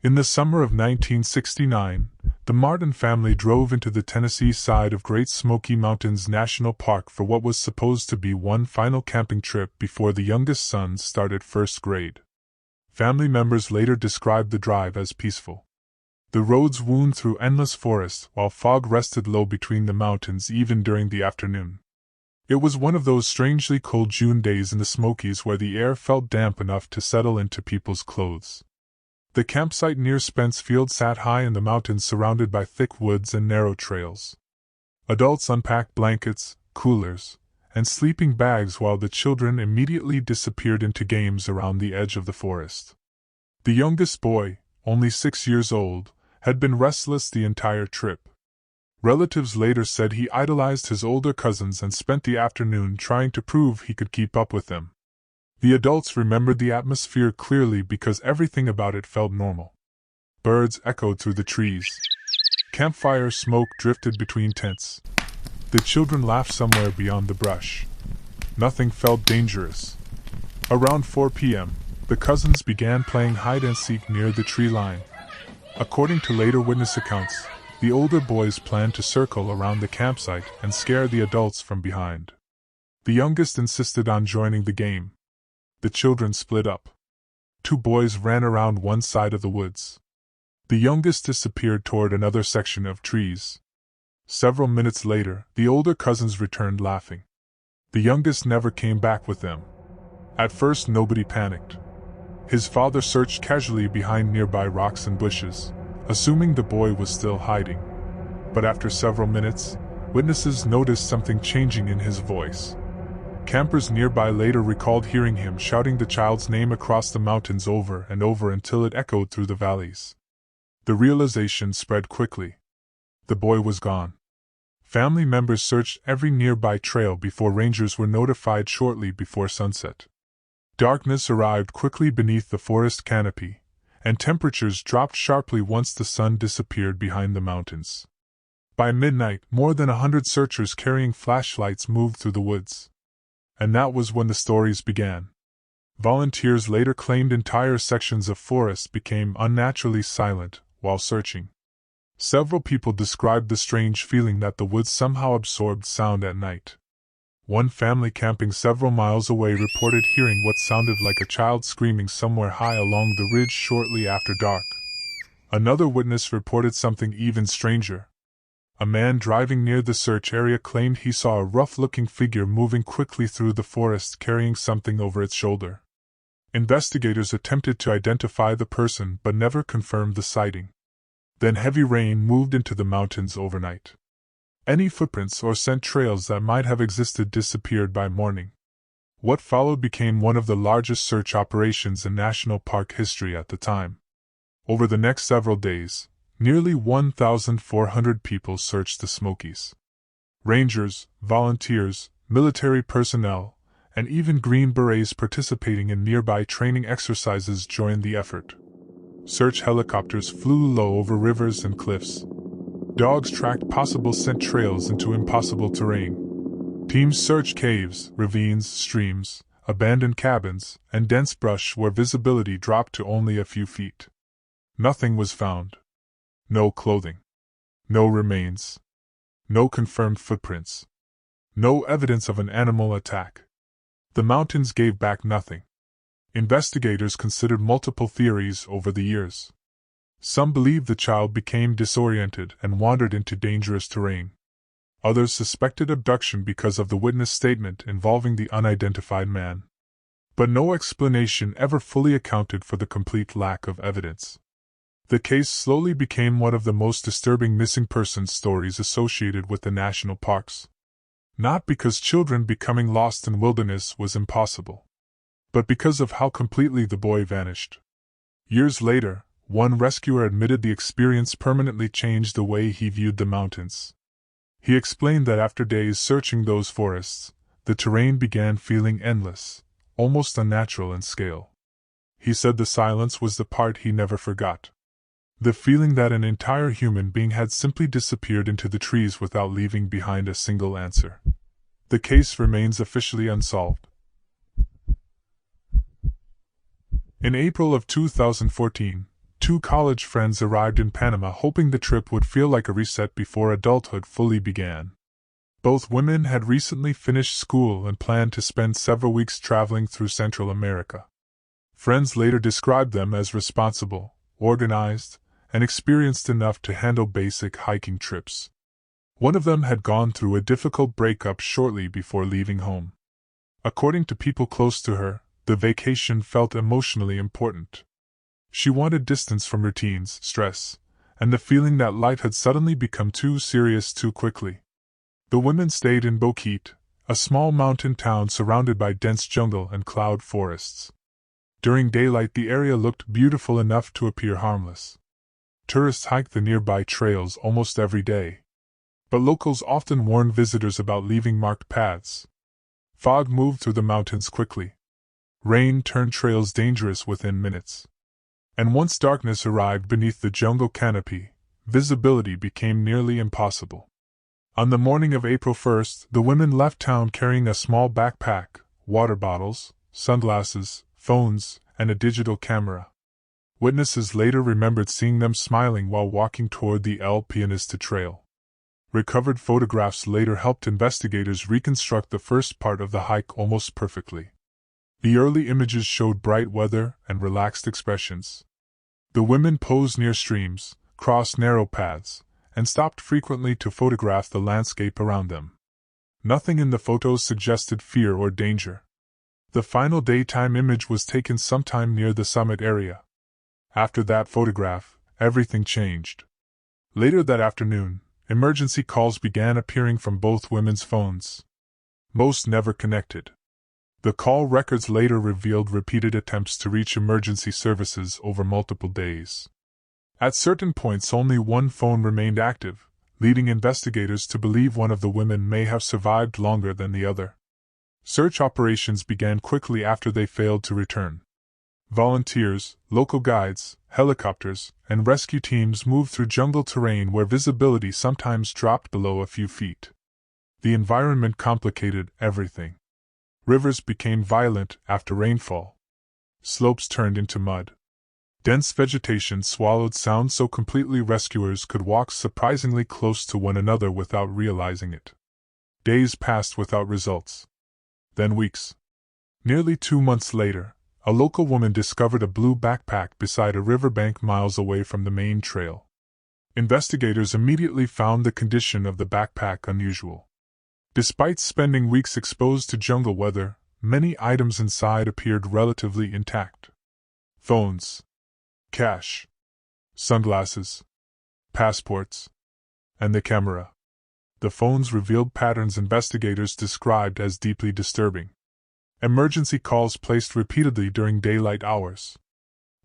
In the summer of 1969, the Martin family drove into the Tennessee side of Great Smoky Mountains National Park for what was supposed to be one final camping trip before the youngest son started first grade. Family members later described the drive as peaceful. The roads wound through endless forest while fog rested low between the mountains even during the afternoon. It was one of those strangely cold June days in the Smokies where the air felt damp enough to settle into people's clothes. The campsite near Spence Field sat high in the mountains surrounded by thick woods and narrow trails. Adults unpacked blankets, coolers, and sleeping bags while the children immediately disappeared into games around the edge of the forest. The youngest boy, only 6 years old, had been restless the entire trip. Relatives later said he idolized his older cousins and spent the afternoon trying to prove he could keep up with them. The adults remembered the atmosphere clearly because everything about it felt normal. Birds echoed through the trees. Campfire smoke drifted between tents. The children laughed somewhere beyond the brush. Nothing felt dangerous. Around 4 p.m., the cousins began playing hide-and-seek near the tree line. According to later witness accounts, the older boys planned to circle around the campsite and scare the adults from behind. The youngest insisted on joining the game. The children split up. 2 boys ran around one side of the woods. The youngest disappeared toward another section of trees. Several minutes later, the older cousins returned laughing. The youngest never came back with them. At first, nobody panicked. His father searched casually behind nearby rocks and bushes, assuming the boy was still hiding. But after several minutes, witnesses noticed something changing in his voice. Campers nearby later recalled hearing him shouting the child's name across the mountains over and over until it echoed through the valleys. The realization spread quickly. The boy was gone. Family members searched every nearby trail before rangers were notified shortly before sunset. Darkness arrived quickly beneath the forest canopy, and temperatures dropped sharply once the sun disappeared behind the mountains. By midnight, more than 100 searchers carrying flashlights moved through the woods. And that was when the stories began. Volunteers later claimed entire sections of forest became unnaturally silent while searching. Several people described the strange feeling that the woods somehow absorbed sound at night. One family camping several miles away reported hearing what sounded like a child screaming somewhere high along the ridge shortly after dark. Another witness reported something even stranger. A man driving near the search area claimed he saw a rough-looking figure moving quickly through the forest carrying something over its shoulder. Investigators attempted to identify the person but never confirmed the sighting. Then heavy rain moved into the mountains overnight. Any footprints or scent trails that might have existed disappeared by morning. What followed became one of the largest search operations in national park history at the time. Over the next several days, nearly 1,400 people searched the Smokies. Rangers, volunteers, military personnel, and even Green Berets participating in nearby training exercises joined the effort. Search helicopters flew low over rivers and cliffs. Dogs tracked possible scent trails into impossible terrain. Teams searched caves, ravines, streams, abandoned cabins, and dense brush where visibility dropped to only a few feet. Nothing was found. No clothing. No remains. No confirmed footprints. No evidence of an animal attack. The mountains gave back nothing. Investigators considered multiple theories over the years. Some believed the child became disoriented and wandered into dangerous terrain. Others suspected abduction because of the witness statement involving the unidentified man. But no explanation ever fully accounted for the complete lack of evidence. The case slowly became one of the most disturbing missing persons stories associated with the national parks. Not because children becoming lost in wilderness was impossible, but because of how completely the boy vanished. Years later, one rescuer admitted the experience permanently changed the way he viewed the mountains. He explained that after days searching those forests, the terrain began feeling endless, almost unnatural in scale. He said the silence was the part he never forgot. The feeling that an entire human being had simply disappeared into the trees without leaving behind a single answer. The case remains officially unsolved. In April of 2014, Two college friends arrived in Panama hoping the trip would feel like a reset before adulthood fully began. Both women had recently finished school and planned to spend several weeks traveling through Central America. Friends later described them as responsible, organized, and experienced enough to handle basic hiking trips. One of them had gone through a difficult breakup shortly before leaving home. According to people close to her, the vacation felt emotionally important. She wanted distance from routines, stress, and the feeling that life had suddenly become too serious too quickly. The women stayed in Boquete, a small mountain town surrounded by dense jungle and cloud forests. During daylight, the area looked beautiful enough to appear harmless. Tourists hiked the nearby trails almost every day, but locals often warned visitors about leaving marked paths. Fog moved through the mountains quickly. Rain turned trails dangerous within minutes. And once darkness arrived beneath the jungle canopy, visibility became nearly impossible. On the morning of April 1st, the women left town carrying a small backpack, water bottles, sunglasses, phones, and a digital camera. Witnesses later remembered seeing them smiling while walking toward the El Pianista Trail. Recovered photographs later helped investigators reconstruct the first part of the hike almost perfectly. The early images showed bright weather and relaxed expressions. The women posed near streams, crossed narrow paths, and stopped frequently to photograph the landscape around them. Nothing in the photos suggested fear or danger. The final daytime image was taken sometime near the summit area. After that photograph, everything changed. Later that afternoon, emergency calls began appearing from both women's phones. Most never connected. The call records later revealed repeated attempts to reach emergency services over multiple days. At certain points, only one phone remained active, leading investigators to believe one of the women may have survived longer than the other. Search operations began quickly after they failed to return. Volunteers, local guides, helicopters, and rescue teams moved through jungle terrain where visibility sometimes dropped below a few feet. The environment complicated everything. Rivers became violent after rainfall. Slopes turned into mud. Dense vegetation swallowed sound so completely rescuers could walk surprisingly close to one another without realizing it. Days passed without results. Then weeks. Nearly 2 months later, a local woman discovered a blue backpack beside a riverbank miles away from the main trail. Investigators immediately found the condition of the backpack unusual. Despite spending weeks exposed to jungle weather, many items inside appeared relatively intact. Phones, cash, sunglasses, passports, and the camera. The phones revealed patterns investigators described as deeply disturbing. Emergency calls placed repeatedly during daylight hours.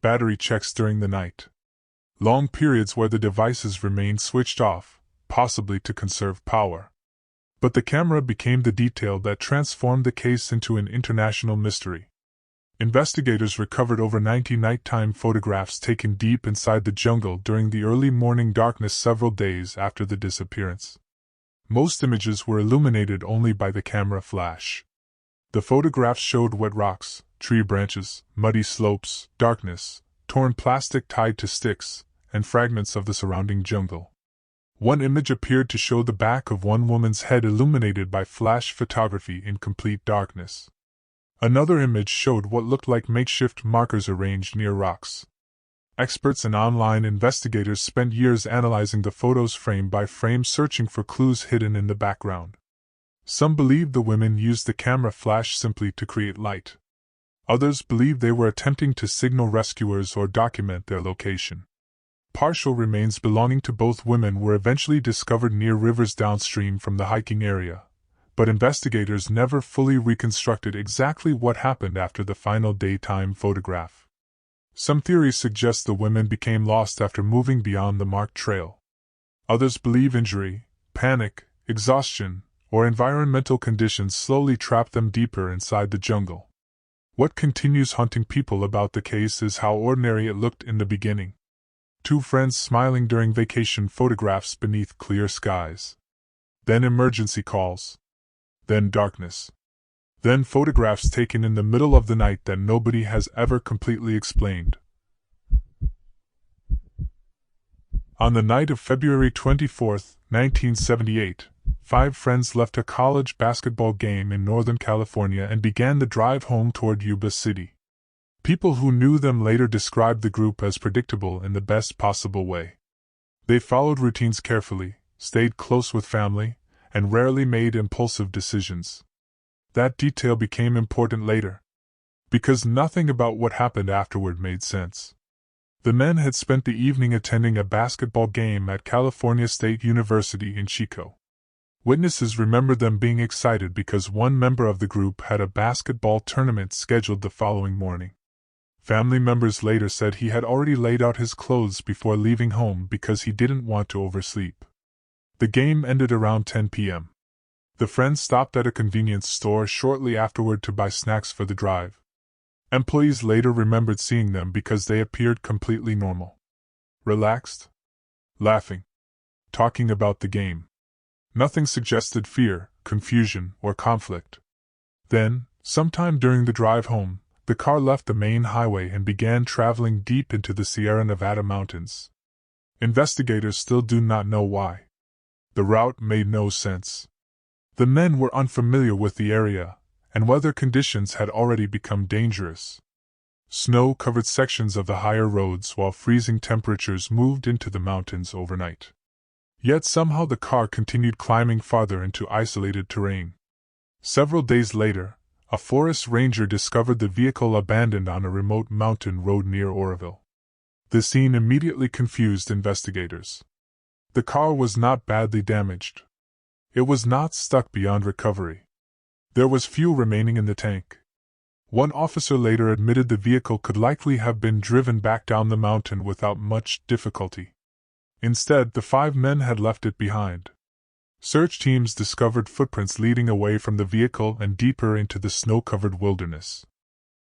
Battery checks during the night. Long periods where the devices remained switched off, possibly to conserve power. But the camera became the detail that transformed the case into an international mystery. Investigators recovered over 90 nighttime photographs taken deep inside the jungle during the early morning darkness several days after the disappearance. Most images were illuminated only by the camera flash. The photographs showed wet rocks, tree branches, muddy slopes, darkness, torn plastic tied to sticks, and fragments of the surrounding jungle. One image appeared to show the back of one woman's head illuminated by flash photography in complete darkness. Another image showed what looked like makeshift markers arranged near rocks. Experts and online investigators spent years analyzing the photos frame by frame, searching for clues hidden in the background. Some believed the women used the camera flash simply to create light. Others believed they were attempting to signal rescuers or document their location. Partial remains belonging to both women were eventually discovered near rivers downstream from the hiking area, but investigators never fully reconstructed exactly what happened after the final daytime photograph. Some theories suggest the women became lost after moving beyond the marked trail. Others believe injury, panic, exhaustion, or environmental conditions slowly trapped them deeper inside the jungle. What continues haunting people about the case is how ordinary it looked in the beginning. Two friends smiling during vacation photographs beneath clear skies. Then emergency calls. Then darkness. Then photographs taken in the middle of the night that nobody has ever completely explained. On the night of February 24, 1978, 5 friends left a college basketball game in Northern California and began the drive home toward Yuba City. People who knew them later described the group as predictable in the best possible way. They followed routines carefully, stayed close with family, and rarely made impulsive decisions. That detail became important later, because nothing about what happened afterward made sense. The men had spent the evening attending a basketball game at California State University in Chico. Witnesses remembered them being excited because one member of the group had a basketball tournament scheduled the following morning. Family members later said he had already laid out his clothes before leaving home because he didn't want to oversleep. The game ended around 10 p.m. The friends stopped at a convenience store shortly afterward to buy snacks for the drive. Employees later remembered seeing them because they appeared completely normal. Relaxed, laughing, talking about the game. Nothing suggested fear, confusion, or conflict. Then, sometime during the drive home, the car left the main highway and began traveling deep into the Sierra Nevada mountains. Investigators still do not know why. The route made no sense. The men were unfamiliar with the area, and weather conditions had already become dangerous. Snow covered sections of the higher roads while freezing temperatures moved into the mountains overnight. Yet somehow the car continued climbing farther into isolated terrain. Several days later, a forest ranger discovered the vehicle abandoned on a remote mountain road near Oroville. The scene immediately confused investigators. The car was not badly damaged. It was not stuck beyond recovery. There was fuel remaining in the tank. One officer later admitted the vehicle could likely have been driven back down the mountain without much difficulty. Instead, the 5 men had left it behind. Search teams discovered footprints leading away from the vehicle and deeper into the snow-covered wilderness.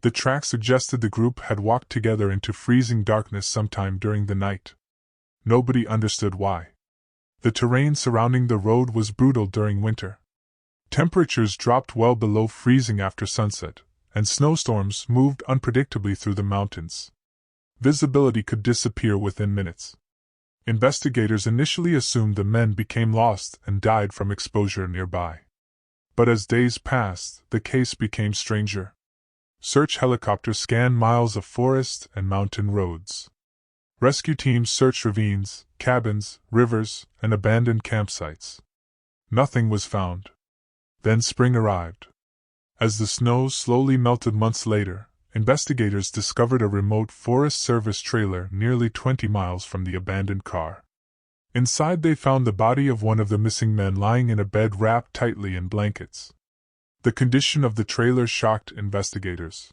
The tracks suggested the group had walked together into freezing darkness sometime during the night. Nobody understood why. The terrain surrounding the road was brutal during winter. Temperatures dropped well below freezing after sunset, and snowstorms moved unpredictably through the mountains. Visibility could disappear within minutes. Investigators initially assumed the men became lost and died from exposure nearby. But as days passed, the case became stranger. Search helicopters scanned miles of forest and mountain roads. Rescue teams searched ravines, cabins, rivers, and abandoned campsites. Nothing was found. Then spring arrived. As the snow slowly melted months later, investigators discovered a remote Forest Service trailer nearly 20 miles from the abandoned car. Inside they found the body of one of the missing men lying in a bed wrapped tightly in blankets. The condition of the trailer shocked investigators.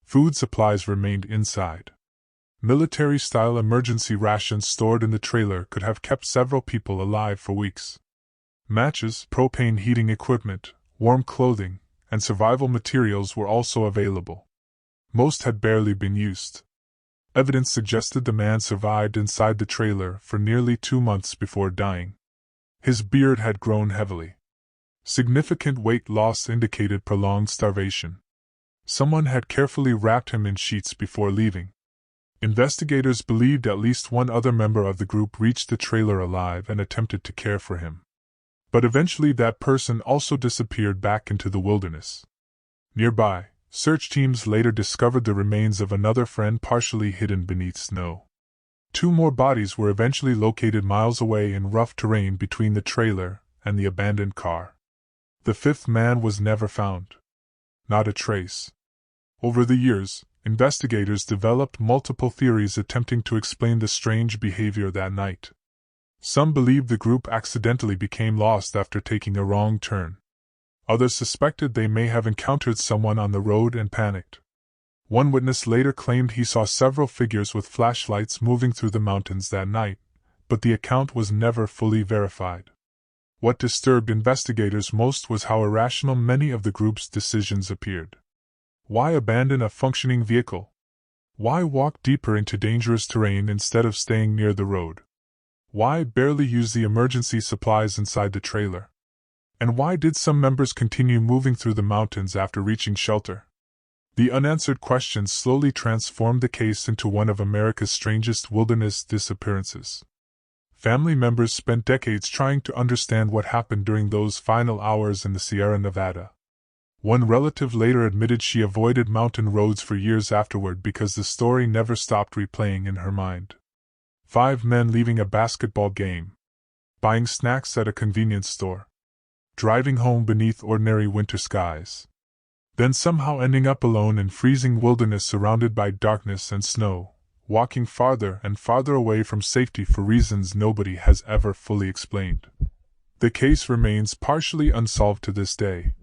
Food supplies remained inside. Military-style emergency rations stored in the trailer could have kept several people alive for weeks. Matches, propane heating equipment, warm clothing, and survival materials were also available. Most had barely been used. Evidence suggested the man survived inside the trailer for nearly 2 months before dying. His beard had grown heavily. Significant weight loss indicated prolonged starvation. Someone had carefully wrapped him in sheets before leaving. Investigators believed at least one other member of the group reached the trailer alive and attempted to care for him. But eventually that person also disappeared back into the wilderness. Nearby, search teams later discovered the remains of another friend partially hidden beneath snow. 2 more bodies were eventually located miles away in rough terrain between the trailer and the abandoned car. The 5th man was never found. Not a trace. Over the years, investigators developed multiple theories attempting to explain the strange behavior that night. Some believed the group accidentally became lost after taking a wrong turn. Others suspected they may have encountered someone on the road and panicked. One witness later claimed he saw several figures with flashlights moving through the mountains that night, but the account was never fully verified. What disturbed investigators most was how irrational many of the group's decisions appeared. Why abandon a functioning vehicle? Why walk deeper into dangerous terrain instead of staying near the road? Why barely use the emergency supplies inside the trailer? And why did some members continue moving through the mountains after reaching shelter? The unanswered questions slowly transformed the case into one of America's strangest wilderness disappearances. Family members spent decades trying to understand what happened during those final hours in the Sierra Nevada. One relative later admitted she avoided mountain roads for years afterward because the story never stopped replaying in her mind. 5 men leaving a basketball game, buying snacks at a convenience store, driving home beneath ordinary winter skies, then somehow ending up alone in freezing wilderness surrounded by darkness and snow, walking farther and farther away from safety for reasons nobody has ever fully explained. The case remains partially unsolved to this day.